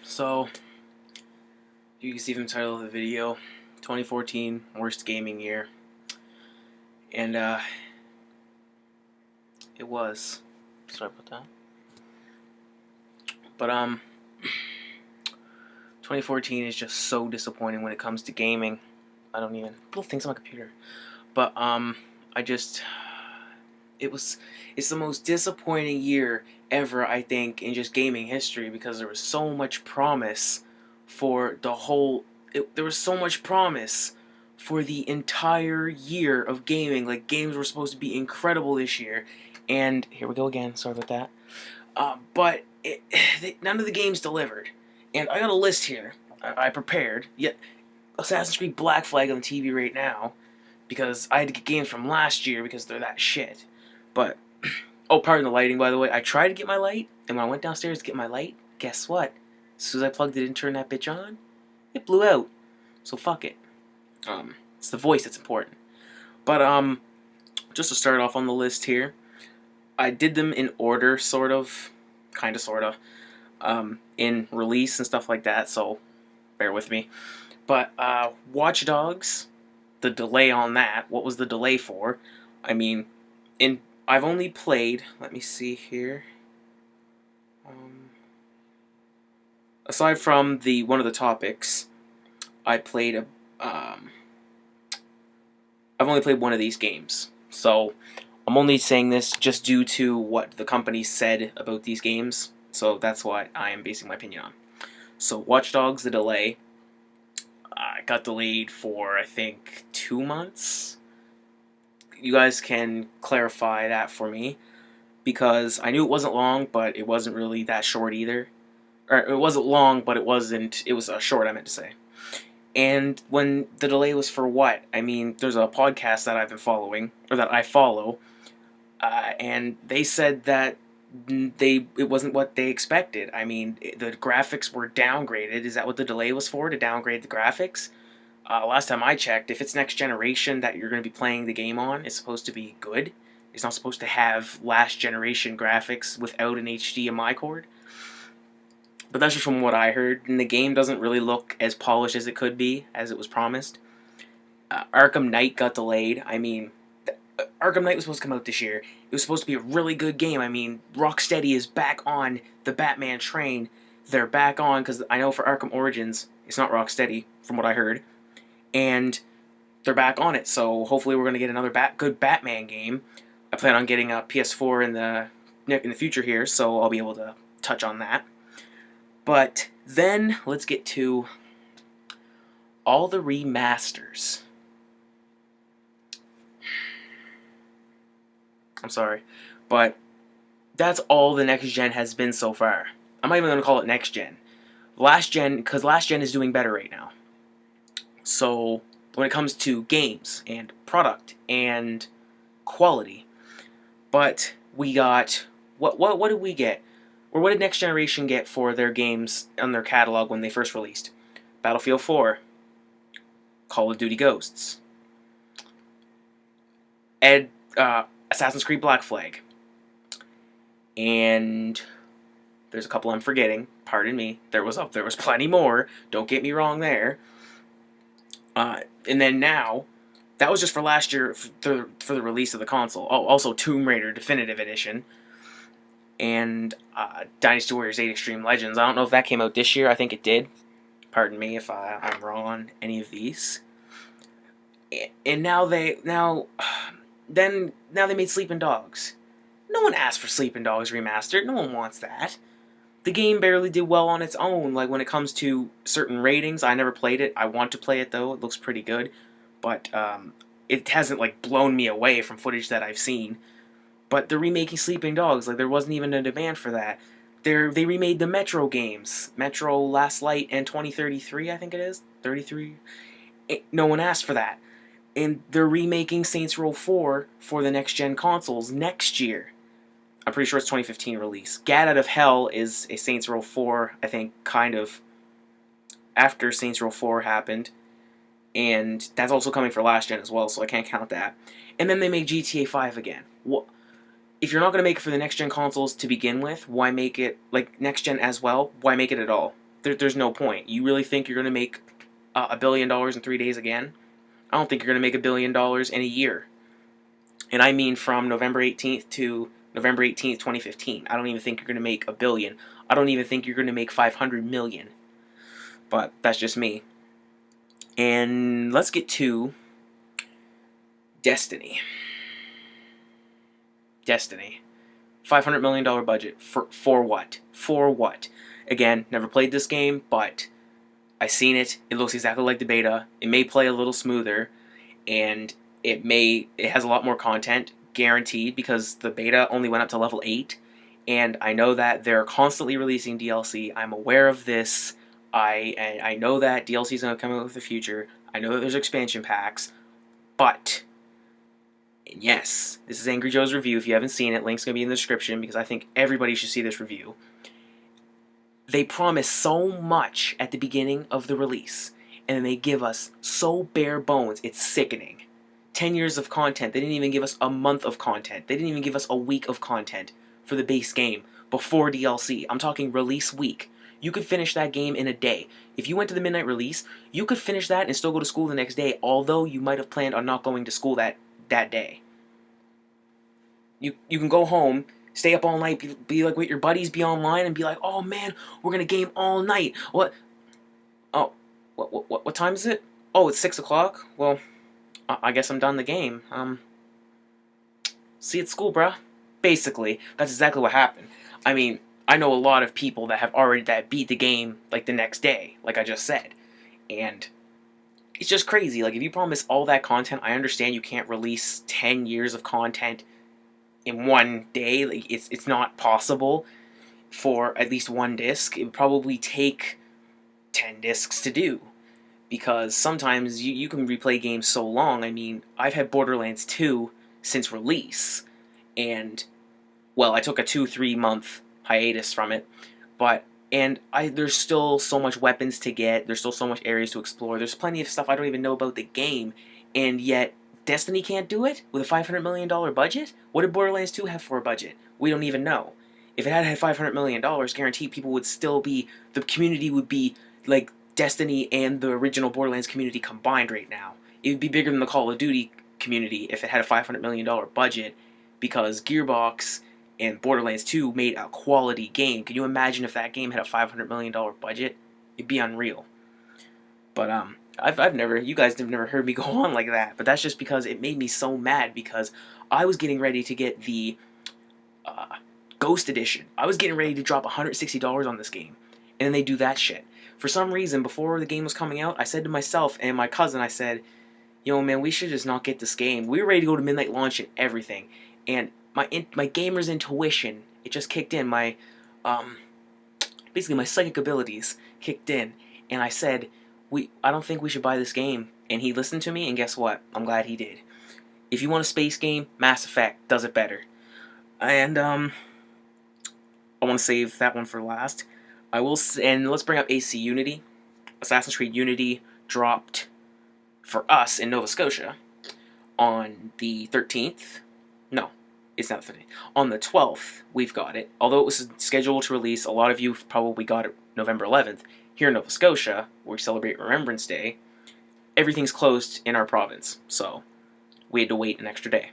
So, you can see from the title of the video, 2014 worst gaming year, and it was. Sorry about that. But 2014 is just so disappointing when it comes to gaming. I don't even little things on my computer, but it's the most disappointing year ever, I think, in just gaming history, because there was so much promise for the whole. There was so much promise for the entire year of gaming. Like, games were supposed to be incredible this year, and here we go again. Sorry about that. But none of the games delivered. And I got a list here. I prepared. Yet Assassin's Creed Black Flag on the TV right now, because I had to get games from last year because they're that shit. But oh, pardon the lighting, by the way. I tried to get my light, and when I went downstairs to get my light, guess what? As soon as I plugged it in and turned that bitch on, it blew out. So fuck it. It's the voice that's important. But just to start off on the list here, I did them in order, sort of, kind of, sort of, in release and stuff like that. So bear with me. But Watch Dogs, the delay on that. What was the delay for? I mean, I've only played. Let me see here. Aside from one of the topics, I played I've only played one of these games. So I'm only saying this just due to what the company said about these games. So that's what I am basing my opinion on. So Watch Dogs, the delay, got delayed for, I think, 2 months. You guys can clarify that for me, because I knew it wasn't long, but it wasn't really that short either. Or it wasn't long, but it was short, I meant to say. And when the delay was for what? I mean, there's a podcast that I've been following, or that I follow, and they said that it wasn't what they expected. I mean, the graphics were downgraded. Is that what the delay was for, to downgrade the graphics? Last time I checked, if it's next generation that you're going to be playing the game on, it's supposed to be good. It's not supposed to have last generation graphics without an HDMI cord. But that's just from what I heard, and the game doesn't really look as polished as it could be, as it was promised. Arkham Knight got delayed. I mean, Arkham Knight was supposed to come out this year. It was supposed to be a really good game. I mean, Rocksteady is back on the Batman train. They're back on, because I know for Arkham Origins, it's not Rocksteady, from what I heard. And they're back on it, so hopefully we're going to get another good Batman game. I plan on getting a PS4 in the future here, so I'll be able to touch on that. But then, let's get to all the remasters. I'm sorry, but that's all the next gen has been so far. I'm not even going to call it next gen. Last gen, because last gen is doing better right now. So, when it comes to games and product and quality. But we got, what did we get? Or what did Next Generation get for their games on their catalog when they first released? Battlefield 4, Call of Duty Ghosts, Assassin's Creed Black Flag, and there's a couple I'm forgetting. Pardon me. There was plenty more. Don't get me wrong there. And then now, that was just for last year for the release of the console. Oh, also Tomb Raider Definitive Edition. And Dynasty Warriors 8 Extreme Legends. I don't know if that came out this year. I think it did. Pardon me if I'm wrong on any of these. And now they made Sleeping Dogs. No one asked for Sleeping Dogs remastered. No one wants that. The game barely did well on its own. Like, when it comes to certain ratings, I never played it. I want to play it though. It looks pretty good, but it hasn't like blown me away from footage that I've seen. But they're remaking Sleeping Dogs. Like, there wasn't even a demand for that. They remade the Metro games. Metro Last Light and 2033, I think it is. 33. No one asked for that. And they're remaking Saints Row 4 for the next-gen consoles next year. I'm pretty sure it's 2015 release. Gat Out of Hell is a Saints Row 4, I think, kind of after Saints Row 4 happened. And that's also coming for last gen as well, so I can't count that. And then they made GTA 5 again. What? If you're not going to make it for the next-gen consoles to begin with, why make it, like, next-gen as well? Why make it at all? there's no point. You really think you're going to make $1 billion in 3 days again? I don't think you're going to make $1 billion in a year. And I mean from November 18th to November 18th, 2015. I don't even think you're going to make $1 billion. I don't even think you're going to make 500 million. But that's just me. And let's get to Destiny. Destiny. $500 million budget. For what? For what? Again, never played this game, but I've seen it. It looks exactly like the beta. It may play a little smoother, and it has a lot more content, guaranteed, because the beta only went up to level 8, and I know that they're constantly releasing DLC. I'm aware of this. I know that DLC is going to come out with the future. I know that there's expansion packs, but, and yes, this is Angry Joe's review. If you haven't seen it, link's going to be in the description, because I think everybody should see this review. They promise so much at the beginning of the release, and then they give us so bare bones, it's sickening. 10 years of content. They didn't even give us a month of content. They didn't even give us a week of content for the base game before DLC. I'm talking release week. You could finish that game in a day. If you went to the midnight release, you could finish that and still go to school the next day, although you might have planned on not going to school that day. You can go home, stay up all night, be like with your buddies, be online, and be like, oh man, we're gonna game all night. What? Oh, what time is it? Oh, it's 6 o'clock? Well, I guess I'm done the game. See you at school, bruh. Basically, that's exactly what happened. I mean, I know a lot of people that beat the game, like, the next day, like I just said. And it's just crazy. Like, if you promise all that content, I understand you can't release 10 years of content in one day. Like, it's not possible for at least one disc. It would probably take 10 discs to do, because sometimes you can replay games so long. I mean, I've had Borderlands 2 since release, and, well, I took a 2-3 month hiatus from it, but, and there's still so much weapons to get, there's still so much areas to explore, there's plenty of stuff I don't even know about the game, and yet Destiny can't do it with a $500 million budget? What did Borderlands 2 have for a budget? We don't even know. If it had $500 million, guaranteed people would still be, the community would be like Destiny and the original Borderlands community combined right now. It would be bigger than the Call of Duty community if it had a $500 million budget, because Gearbox and Borderlands 2 made a quality game. Can you imagine if that game had a $500 million budget? It'd be unreal. But, you guys have never heard me go on like that, but that's just because it made me so mad, because I was getting ready to get the Ghost Edition. I was getting ready to drop $160 on this game, and then they do that shit. For some reason, before the game was coming out, I said to myself and my cousin, I said, yo man, we should just not get this game. We were ready to go to midnight launch and everything, and my gamer's intuition, it just kicked in. My, basically my psychic abilities kicked in, and I said, I don't think we should buy this game. And he listened to me, and guess what? I'm glad he did. If you want a space game, Mass Effect does it better. And, I want to save that one for last. And let's bring up AC Unity. Assassin's Creed Unity dropped for us in Nova Scotia on the 13th. No, it's not the 13th. On the 12th, we've got it. Although it was scheduled to release, a lot of you probably got it November 11th. Here in Nova Scotia, where we celebrate Remembrance Day, everything's closed in our province, so we had to wait an extra day.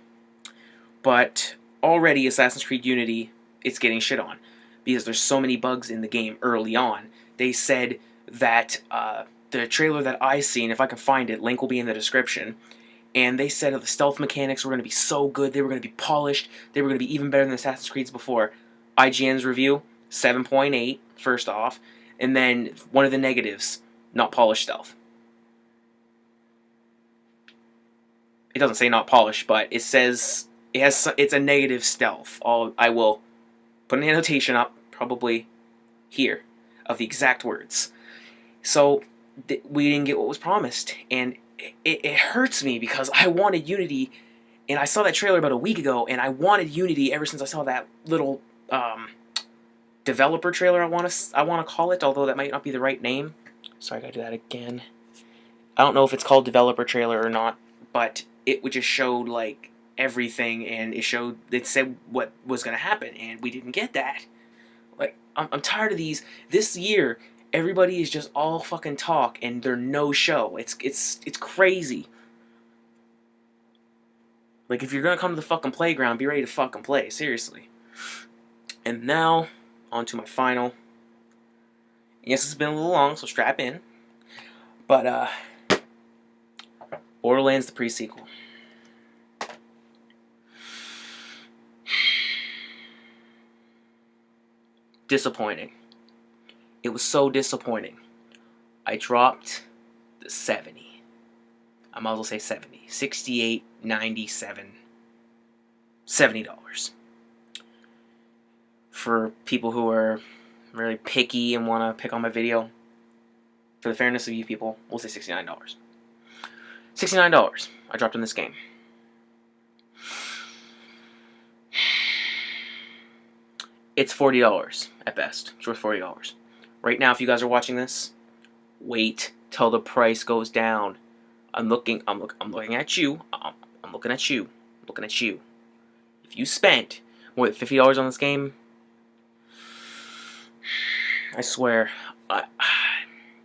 But already Assassin's Creed Unity, it's getting shit on, because there's so many bugs in the game early on. They said that the trailer that I seen, if I can find it, link will be in the description, and they said that the stealth mechanics were going to be so good, they were going to be polished, they were going to be even better than Assassin's Creed's before. IGN's review, 7.8, first off. And then one of the negatives, not polished stealth. It doesn't say not polished, but it says it's a negative stealth. I will put an annotation up, probably here, of the exact words. So we didn't get what was promised, and it hurts me, because I wanted Unity, and I saw that trailer about a week ago, and I wanted Unity ever since I saw that little developer trailer, I want to call it, although that might not be the right name. Sorry, I gotta do that again. I don't know if it's called developer trailer or not, but it just showed like everything, and it said what was gonna happen, and we didn't get that. Like, I'm tired of these. This year, Everybody is just all fucking talk and they're no show. It's crazy. Like, if you're gonna come to the fucking playground, be ready to fucking play. Seriously. And now, on to my final. Yes, it's been a little long, so strap in. But, Borderlands the pre-sequel. Disappointing. It was so disappointing. I dropped the 70. I might as well say 70. 68, 97, $70. For people who are really picky and want to pick on my video, for the fairness of you people, we'll say $69. $69 I dropped in this game. It's $40 at best. It's worth $40. Right now, if you guys are watching this, wait till the price goes down. I'm looking at you. I'm looking at you. I'm looking at you. If you spent more than $50 on this game, I swear,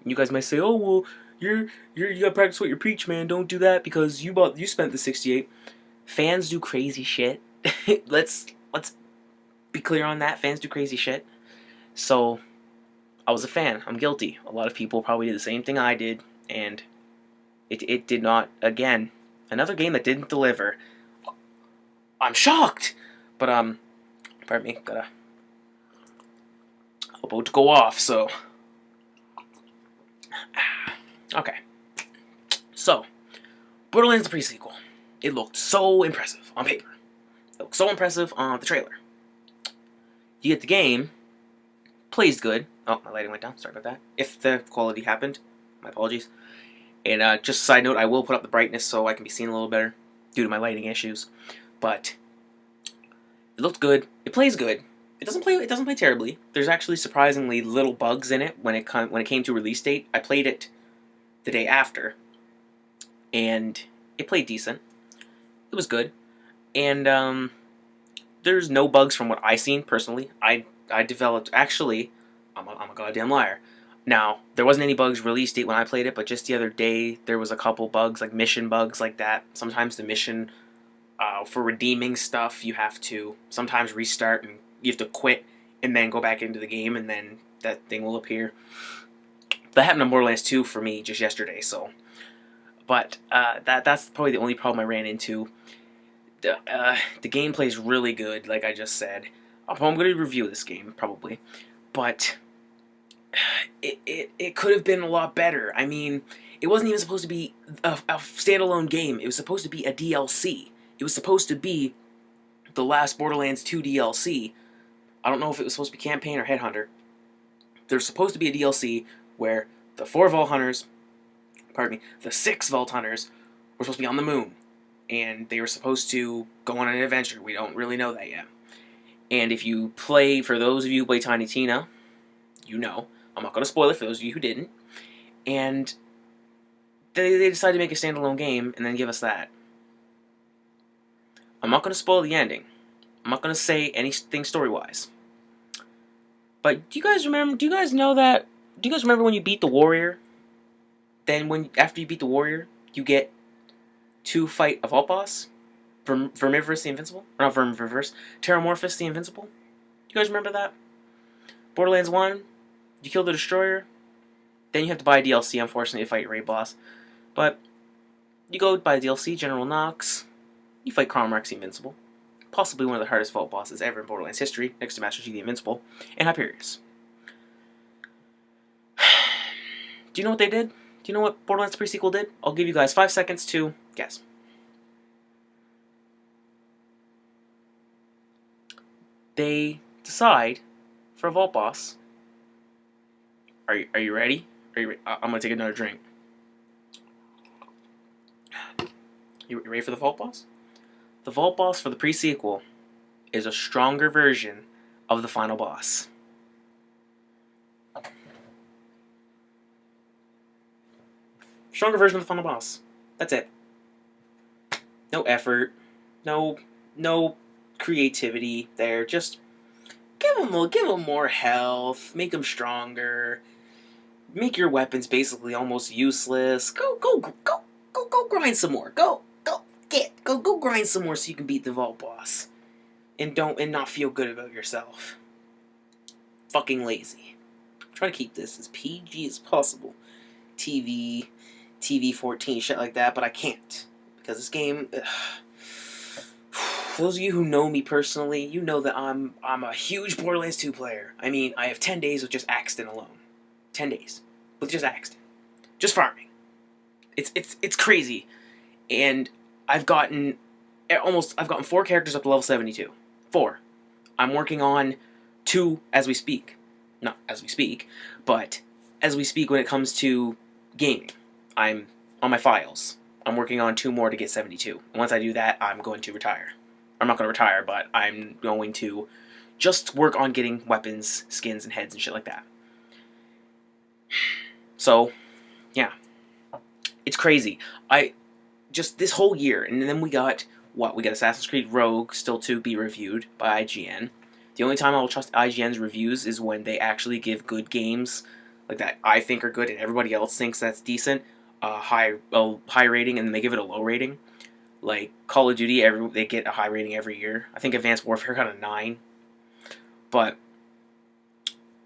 you guys might say, "Oh well, you gotta practice what you preach, man. Don't do that because you spent the 68." Fans do crazy shit. let's be clear on that. Fans do crazy shit. So I was a fan. I'm guilty. A lot of people probably did the same thing I did, and it did not. Again, another game that didn't deliver. I'm shocked. But pardon me. Gotta about to go off. So okay. So Borderlands the pre-sequel. It looked so impressive on paper. It looked so impressive on the trailer. You get the game. Plays good. Oh, my lighting went down. Sorry about that. If the quality happened, my apologies. And just a side note, I will put up the brightness so I can be seen a little better due to my lighting issues. But it looked good. It plays good. It doesn't play terribly. There's actually surprisingly little bugs in it when it came to release date. I played it the day after, and it played decent. It was good, and there's no bugs from what I seen personally. I developed, actually, I'm a goddamn liar. Now, there wasn't any bugs release date when I played it, but just the other day, there was a couple bugs, like mission bugs like that. Sometimes the mission, for redeeming stuff, you have to sometimes restart, and you have to quit, and then go back into the game, and then that thing will appear. That happened in Borderlands 2 for me just yesterday, so. But, that's probably the only problem I ran into. The gameplay is really good, like I just said. I'm going to review this game, probably. But it could have been a lot better. I mean, it wasn't even supposed to be a standalone game. It was supposed to be a DLC. It was supposed to be the last Borderlands 2 DLC. I don't know if it was supposed to be Campaign or Headhunter. There's supposed to be a DLC where the 4 Vault Hunters, pardon me, the 6 Vault Hunters were supposed to be on the moon. And they were supposed to go on an adventure. We don't really know that yet. And if you play, for those of you who play Tiny Tina, you know. I'm not going to spoil it for those of you who didn't. And they decided to make a standalone game and then give us that. I'm not going to spoil the ending. I'm not going to say anything story-wise. But do you guys remember, do you guys remember when you beat the warrior? Then after you beat the warrior, you get to fight a vault boss? Vermivorous the Invincible? Or not Vermivorous. Terramorphous the Invincible? You guys remember that? Borderlands 1, you kill the Destroyer. Then you have to buy a DLC, unfortunately, to fight your raid boss. But you go buy the DLC, General Knox. You fight Cromrex the Invincible. Possibly one of the hardest vault bosses ever in Borderlands history, next to Master Chief the Invincible, and Hyperius. Do you know what they did? Do you know what Borderlands pre-sequel did? I'll give you guys 5 seconds to guess. They decide for a vault boss. Are you ready? I'm gonna take another drink. You ready for the vault boss? The vault boss for the pre-sequel is a stronger version of the final boss. Stronger version of the final boss. That's it. No effort. No creativity there. Just give him more health. Make him stronger. make your weapons basically almost useless. Go grind some more. Go grind some more so you can beat the vault boss. And not feel good about yourself. Fucking lazy. Try to keep this as PG as possible. TV 14, shit like that, but I can't. Because this game, for those of you who know me personally, you know that I'm a huge Borderlands 2 player. I mean, I have 10 days with just Axton alone. 10 days. With just Axton. Just farming. It's crazy. And I've gotten 4 characters up to level 72. 4. I'm working on 2 as we speak. Not as we speak, but as we speak when it comes to gaming. I'm on my files. I'm working on 2 more to get 72. And once I do that, I'm going to retire. I'm not going to retire, but I'm going to just work on getting weapons, skins, and heads and shit like that. So, yeah. It's crazy. Just this whole year, and then we got, we got Assassin's Creed Rogue still to be reviewed by IGN. The only time I will trust IGN's reviews is when they actually give good games, like that I think are good and everybody else thinks that's decent, a high rating, and then they give it a low rating. Like Call of Duty, they get a high rating every year. I think Advanced Warfare got a 9. But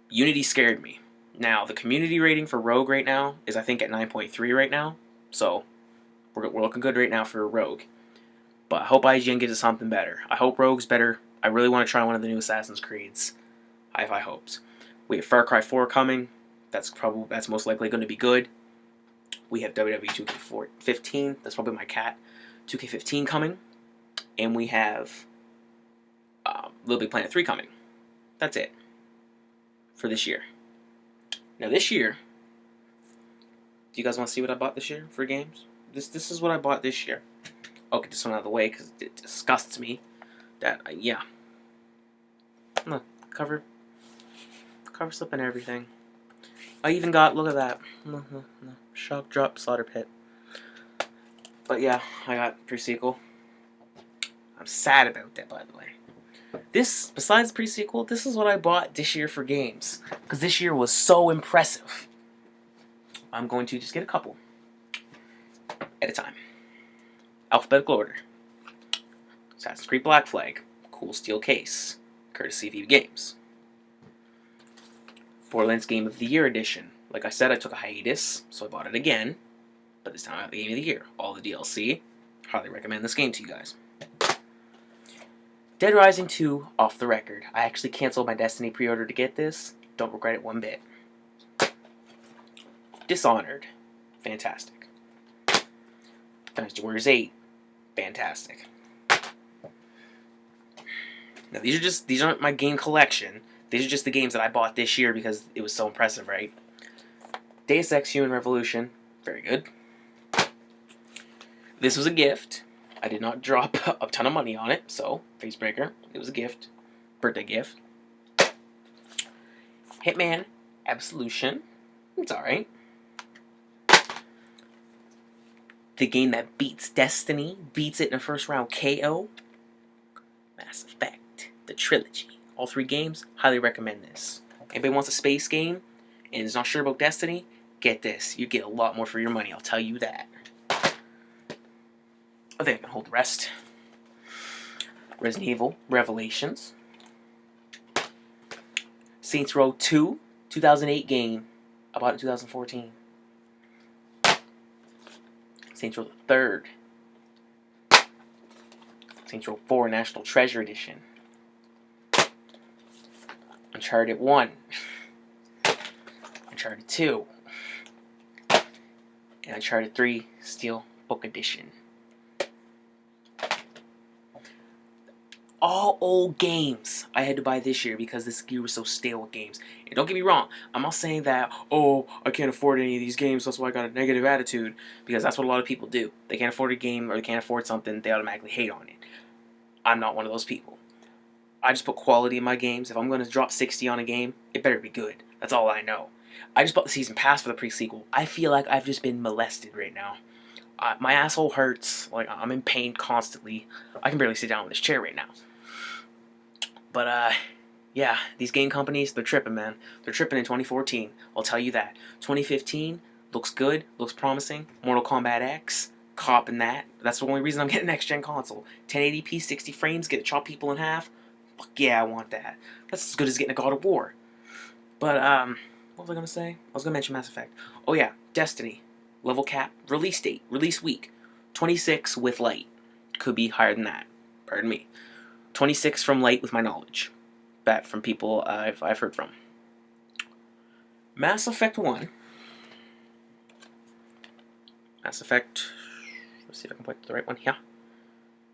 Unity scared me. Now, the community rating for Rogue right now is I think at 9.3 right now. So, we're looking good right now for Rogue. But I hope IGN gives us something better. I hope Rogue's better. I really want to try one of the new Assassin's Creeds. I have high hopes. We have Far Cry 4 coming. That's most likely going to be good. We have WWE 2K15. That's probably my cat. 2K15 coming. And we have Little Big Planet 3 coming. That's it for this year. Now this year, do you guys want to see what I bought this year for games? This is what I bought this year. I'll get this one out of the way because it disgusts me. Yeah. Look, cover slip and everything. I even got, look at that. Shock Drop Slaughter Pit. But yeah, I got pre-sequel. I'm sad about that, by the way. This, besides pre-sequel, this is what I bought this year for games. Because this year was so impressive. I'm going to just get a couple at a time. Alphabetical order. Assassin's Creed Black Flag. Cool steel case. Courtesy of EVE Games. Borderlands Game of the Year edition. Like I said, I took a hiatus, so I bought it again. But this time I have the Game of the Year. All the DLC. Highly recommend this game to you guys. Dead Rising 2, off the record. I actually canceled my Destiny pre-order to get this. Don't regret it one bit. Dishonored. Fantastic. Dynasty Warriors 8. Fantastic. Now these aren't my game collection. These are just the games that I bought this year because it was so impressive, right? Deus Ex Human Revolution. Very good. This was a gift. I did not drop a ton of money on it, so Facebreaker. It was a gift. Birthday gift. Hitman Absolution. It's alright. The game that beats Destiny, beats it in a first round KO. Mass Effect. The trilogy. All 3 games, highly recommend this. Anybody wants a space game and is not sure about Destiny, get this. You get a lot more for your money, I'll tell you that. I think I can hold the rest. Resident Evil Revelations. Saints Row 2, 2008 game. I bought it in 2014. Saints Row the 3rd. Saints Row 4 National Treasure Edition. Uncharted 1. Uncharted 2. And Uncharted 3 Steel Book Edition. All old games I had to buy this year because this year was so stale with games. And don't get me wrong, I'm not saying that, oh, I can't afford any of these games, that's why I got a negative attitude. Because that's what a lot of people do. They can't afford a game or they can't afford something, they automatically hate on it. I'm not one of those people. I just put quality in my games. If I'm going to drop 60 on a game, it better be good. That's all I know. I just bought the season pass for the pre-sequel. I feel like I've just been molested right now. My asshole hurts. Like, I'm in pain constantly. I can barely sit down in this chair right now. But, Yeah, these game companies, they're tripping, man. They're tripping in 2014. I'll tell you that. 2015 looks good, looks promising. Mortal Kombat X, copping that. That's the only reason I'm getting next gen console. 1080p, 60 frames, get to chop people in half. Fuck yeah, I want that. That's as good as getting a God of War. But what was I gonna say? I was gonna mention Mass Effect. Oh yeah, Destiny, level cap, release date, release week, 26 with light. Could be higher than that. Pardon me. 26 from light with my knowledge. That from people I've heard from. Mass Effect 1. Mass Effect. Let's see if I can point to the right one. Yeah.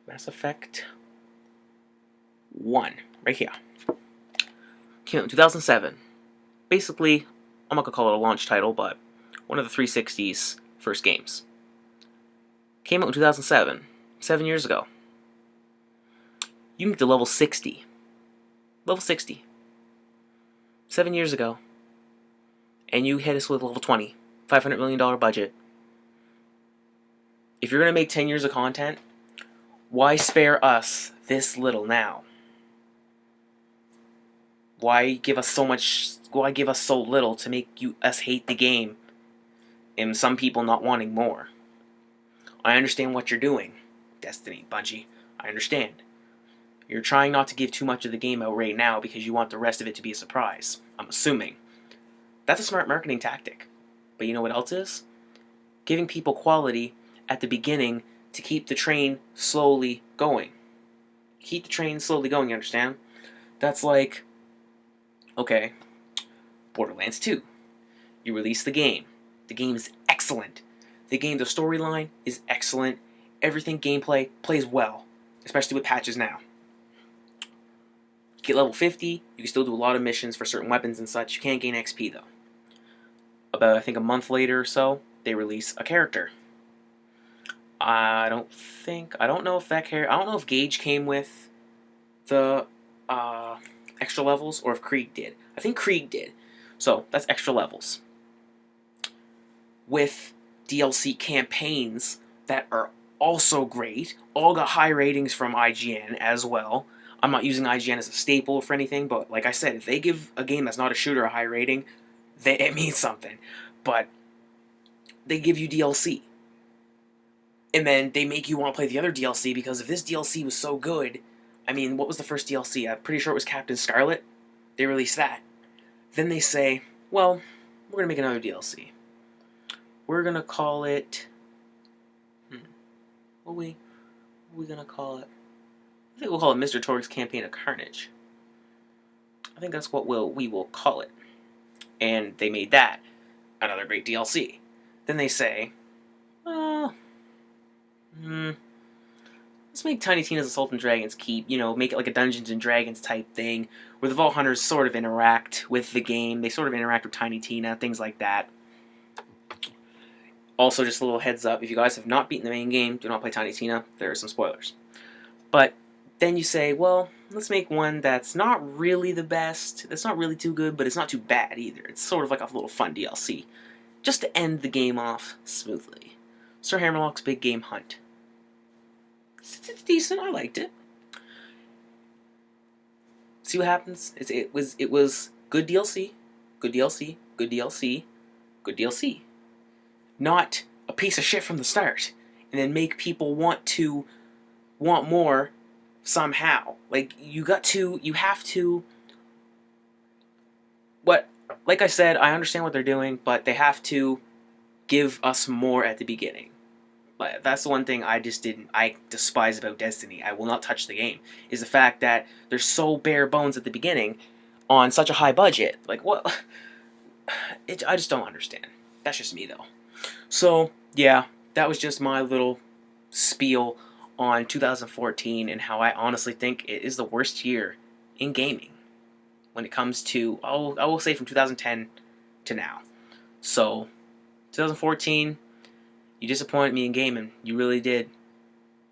Mass Effect 1. Right here. Came out in 2007. Basically, I'm not going to call it a launch title, but one of the 360's first games. Came out in 2007. 7 years ago. You can get to level 60. Level 60. 7 years ago. And you hit us with level 20. $500 million budget. If you're going to make 10 years of content, why spare us this little now? Why give us so much? Why give us so little to make us hate the game and some people not wanting more? I understand what you're doing, Destiny, Bungie. I understand. You're trying not to give too much of the game out right now because you want the rest of it to be a surprise. I'm assuming. That's a smart marketing tactic. But you know what else is? Giving people quality at the beginning to keep the train slowly going. Keep the train slowly going, you understand? That's like, okay, Borderlands 2. You release the game. The game is excellent. The storyline is excellent. Everything gameplay plays well, especially with patches now. You get level 50, you can still do a lot of missions for certain weapons and such. You can't gain XP though. About, I think, a month later or so, they release a character. I don't know if Gage came with the extra levels or if Krieg did. I think Krieg did. So that's extra levels. With DLC campaigns that are also great, all got high ratings from IGN as well. I'm not using IGN as a staple for anything, but like I said, if they give a game that's not a shooter a high rating, it means something. But they give you DLC. And then they make you want to play the other DLC because if this DLC was so good, I mean, what was the first DLC? I'm pretty sure it was Captain Scarlet. They released that. Then they say, well, we're going to make another DLC. We're going to call it... What are we going to call it? I think we'll call it Mr. Torg's Campaign of Carnage. I think that's what we will call it. And they made that another great DLC. Then they say, well... let's make Tiny Tina's Assault and Dragon's Keep, make it like a Dungeons and Dragons type thing, where the Vault Hunters sort of interact with the game. They sort of interact with Tiny Tina, things like that. Also, just a little heads up, if you guys have not beaten the main game, do not play Tiny Tina. There are some spoilers. But then you say, well, let's make one that's not really the best, that's not really too good, but it's not too bad either. It's sort of like a little fun DLC, just to end the game off smoothly. Sir Hammerlock's Big Game Hunt. It's decent. I liked it. See what happens? It was good DLC, good DLC, good DLC, good DLC. Not a piece of shit from the start, and then make people want more somehow. Like you have to. Like I said, I understand what they're doing, but they have to give us more at the beginning. But that's the one thing I despise about Destiny. I will not touch the game, is the fact that they're so bare bones at the beginning on such a high budget. Like, what? I just don't understand. That's just me, though. So, yeah, that was just my little spiel on 2014 and how I honestly think it is the worst year in gaming when it comes to, I will say from 2010 to now. So, 2014... you disappointed me in gaming. You really did.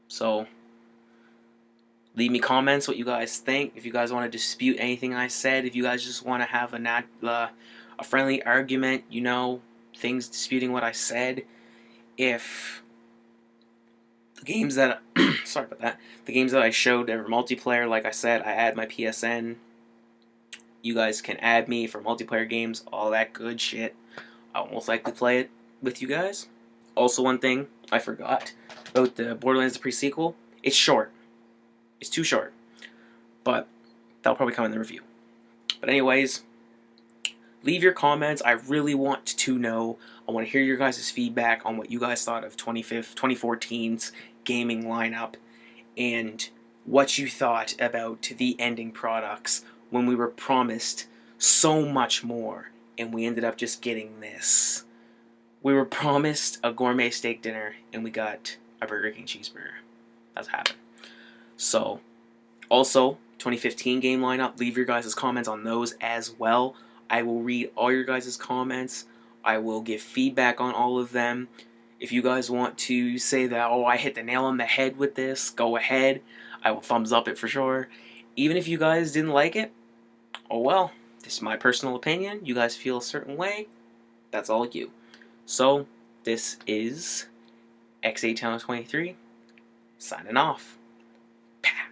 So, leave me comments what you guys think. If you guys want to dispute anything I said, if you guys just want to have a friendly argument, things disputing what I said. If the games that sorry about that, the games that I showed are multiplayer, like I said, I add my PSN. You guys can add me for multiplayer games, all that good shit. I'll most likely play it with you guys. Also, one thing I forgot about the Borderlands pre-sequel, it's short. It's too short. But that'll probably come in the review. But anyways, leave your comments. I really want to know. I want to hear your guys' feedback on what you guys thought of 2014's gaming lineup and what you thought about the ending products when we were promised so much more and we ended up just getting this. We were promised a gourmet steak dinner and we got a Burger King cheeseburger. That's what happened. So, also, 2015 game lineup, leave your guys' comments on those as well. I will read all your guys' comments. I will give feedback on all of them. If you guys want to say that, oh, I hit the nail on the head with this, go ahead. I will thumbs up it for sure. Even if you guys didn't like it, oh well, this is my personal opinion. You guys feel a certain way, that's all you. So, this is X8 Channel 23, signing off. Pow.